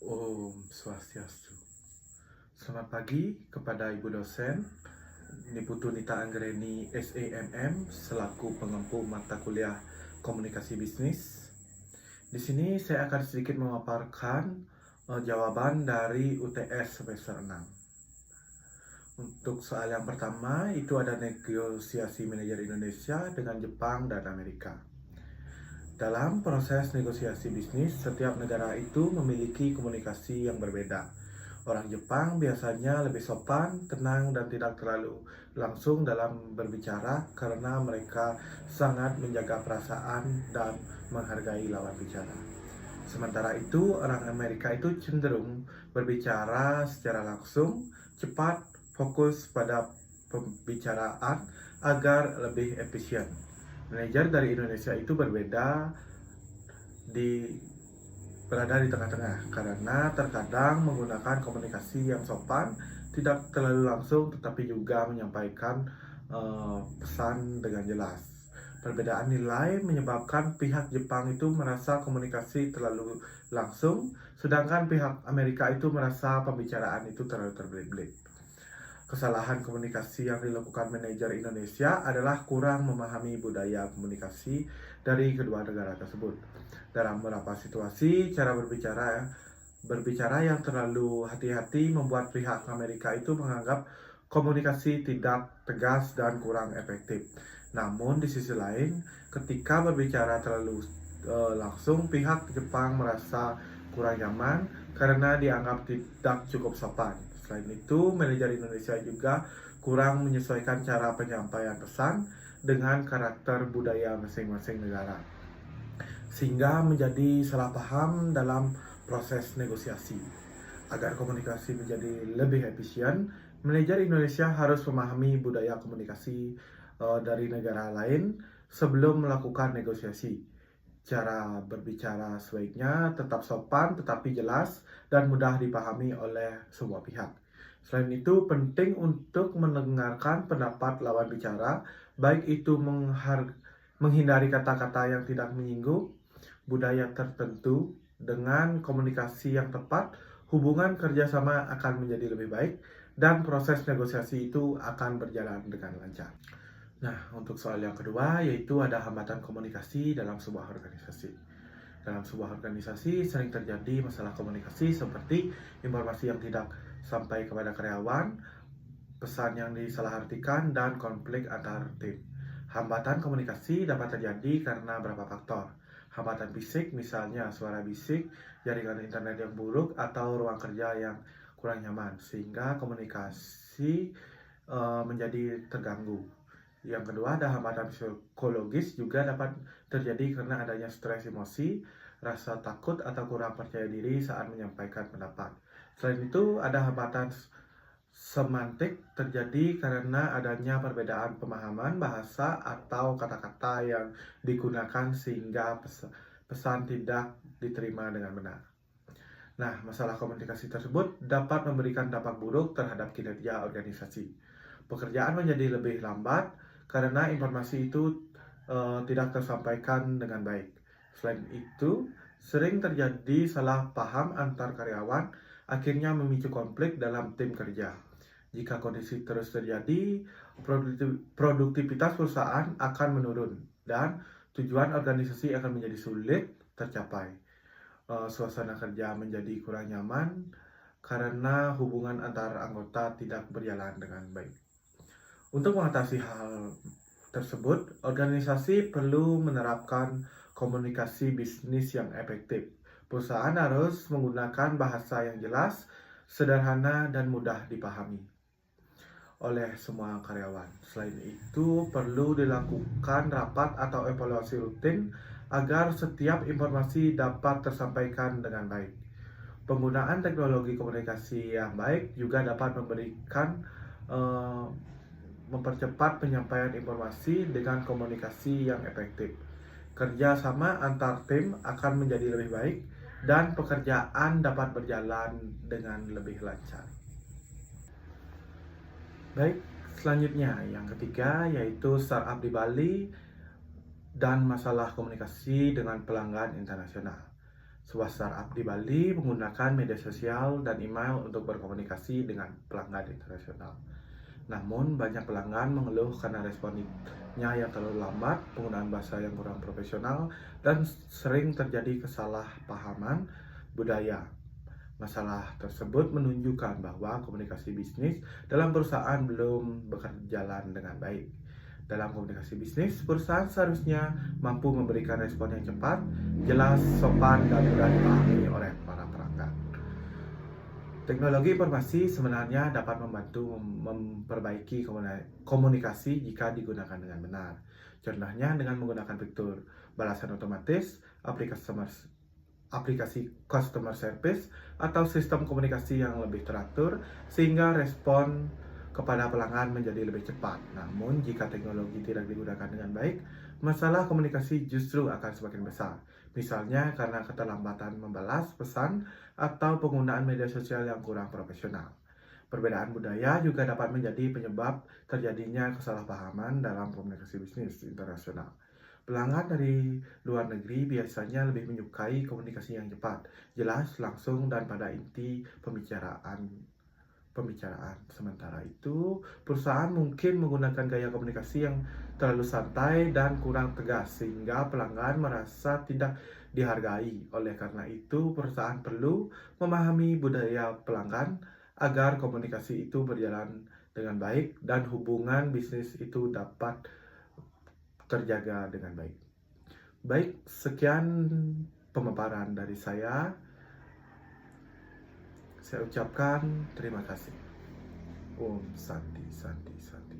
Om Swastiastu. Selamat pagi kepada Ibu dosen, Ibu Tunita Anggreni SAMM selaku pengempu mata kuliah Komunikasi Bisnis. Di sini saya akan sedikit memaparkan jawaban dari UTS semester 6. Untuk soal yang pertama itu ada negosiasi manajer Indonesia dengan Jepang dan Amerika. Dalam proses negosiasi bisnis, setiap negara itu memiliki komunikasi yang berbeda. Orang Jepang biasanya lebih sopan, tenang, dan tidak terlalu langsung dalam berbicara karena mereka sangat menjaga perasaan dan menghargai lawan bicara. Sementara itu, orang Amerika itu cenderung berbicara secara langsung, cepat, fokus pada pembicaraan agar lebih efisien. Manajer dari Indonesia itu berada di tengah-tengah karena terkadang menggunakan komunikasi yang sopan, tidak terlalu langsung tetapi juga menyampaikan pesan dengan jelas. Perbedaan nilai menyebabkan pihak Jepang itu merasa komunikasi terlalu langsung, sedangkan pihak Amerika itu merasa pembicaraan itu terlalu terbelit-belit. Kesalahan komunikasi yang dilakukan manajer Indonesia adalah kurang memahami budaya komunikasi dari kedua negara tersebut. Dalam beberapa situasi, cara berbicara yang terlalu hati-hati membuat pihak Amerika itu menganggap komunikasi tidak tegas dan kurang efektif. Namun di sisi lain, ketika berbicara terlalu langsung, pihak Jepang merasa kurang nyaman karena dianggap tidak cukup sopan. Selain itu, manajer Indonesia juga kurang menyesuaikan cara penyampaian pesan dengan karakter budaya masing-masing negara, sehingga menjadi salah paham dalam proses negosiasi. Agar komunikasi menjadi lebih efisien, manajer Indonesia harus memahami budaya komunikasi dari negara lain sebelum melakukan negosiasi. Cara berbicara sebaiknya tetap sopan tetapi jelas dan mudah dipahami oleh semua pihak. Selain itu, penting untuk mendengarkan pendapat lawan bicara, baik itu menghindari kata-kata yang tidak menyinggung budaya tertentu. Dengan komunikasi yang tepat, hubungan kerjasama akan menjadi lebih baik dan proses negosiasi itu akan berjalan dengan lancar. Nah, untuk soal yang kedua yaitu ada hambatan komunikasi dalam sebuah organisasi. Dalam sebuah organisasi sering terjadi masalah komunikasi seperti informasi yang tidak sampai kepada karyawan, pesan yang disalahartikan, dan konflik antar tim. Hambatan komunikasi dapat terjadi karena beberapa faktor. Hambatan fisik, misalnya suara bisik, jaringan internet yang buruk, atau ruang kerja yang kurang nyaman, sehingga komunikasi menjadi terganggu. Yang kedua, ada hambatan psikologis juga dapat terjadi karena adanya stres emosi, rasa takut atau kurang percaya diri saat menyampaikan pendapat. Selain itu, ada hambatan semantik terjadi karena adanya perbedaan pemahaman bahasa atau kata-kata yang digunakan sehingga pesan tidak diterima dengan benar. Nah, masalah komunikasi tersebut dapat memberikan dampak buruk terhadap kinerja organisasi. Pekerjaan menjadi lebih lambat karena informasi itu tidak tersampaikan dengan baik. Selain itu, sering terjadi salah paham antar karyawan, akhirnya memicu konflik dalam tim kerja. Jika kondisi terus terjadi, produktivitas perusahaan akan menurun dan tujuan organisasi akan menjadi sulit tercapai. Suasana kerja menjadi kurang nyaman karena hubungan antar anggota tidak berjalan dengan baik. Untuk mengatasi hal tersebut, organisasi perlu menerapkan komunikasi bisnis yang efektif. Perusahaan harus menggunakan bahasa yang jelas, sederhana, dan mudah dipahami oleh semua karyawan. Selain itu, perlu dilakukan rapat atau evaluasi rutin agar setiap informasi dapat tersampaikan dengan baik. Penggunaan teknologi komunikasi yang baik juga dapat mempercepat penyampaian informasi dengan komunikasi yang efektif. Kerja sama antar tim akan menjadi lebih baik dan pekerjaan dapat berjalan dengan lebih lancar. Baik, selanjutnya yang ketiga yaitu startup di Bali dan masalah komunikasi dengan pelanggan internasional. Sebuah startup di Bali menggunakan media sosial dan email untuk berkomunikasi dengan pelanggan internasional. Namun, banyak pelanggan mengeluh karena responnya yang terlalu lambat, penggunaan bahasa yang kurang profesional, dan sering terjadi kesalahpahaman budaya. Masalah tersebut menunjukkan bahwa komunikasi bisnis dalam perusahaan belum berjalan dengan baik. Dalam komunikasi bisnis, perusahaan seharusnya mampu memberikan respon yang cepat, jelas, sopan, dan mudah dipahami oleh para pelanggan. Teknologi informasi sebenarnya dapat membantu memperbaiki komunikasi jika digunakan dengan benar. Contohnya dengan menggunakan fitur balasan otomatis, aplikasi customer service, atau sistem komunikasi yang lebih teratur sehingga respon kepada pelanggan menjadi lebih cepat. Namun, jika teknologi tidak digunakan dengan baik, masalah komunikasi justru akan semakin besar. Misalnya karena keterlambatan membalas pesan atau penggunaan media sosial yang kurang profesional. Perbedaan budaya juga dapat menjadi penyebab terjadinya kesalahpahaman dalam komunikasi bisnis internasional. Pelanggan dari luar negeri biasanya lebih menyukai komunikasi yang cepat, jelas, langsung, dan pada inti pembicaraan. Sementara itu, perusahaan mungkin menggunakan gaya komunikasi yang terlalu santai dan kurang tegas sehingga pelanggan merasa tidak dihargai. Oleh karena itu, perusahaan perlu memahami budaya pelanggan agar komunikasi itu berjalan dengan baik dan hubungan bisnis itu dapat terjaga dengan baik. Baik, sekian pemaparan dari saya. Saya ucapkan terima kasih. Om Santi Santi Santi.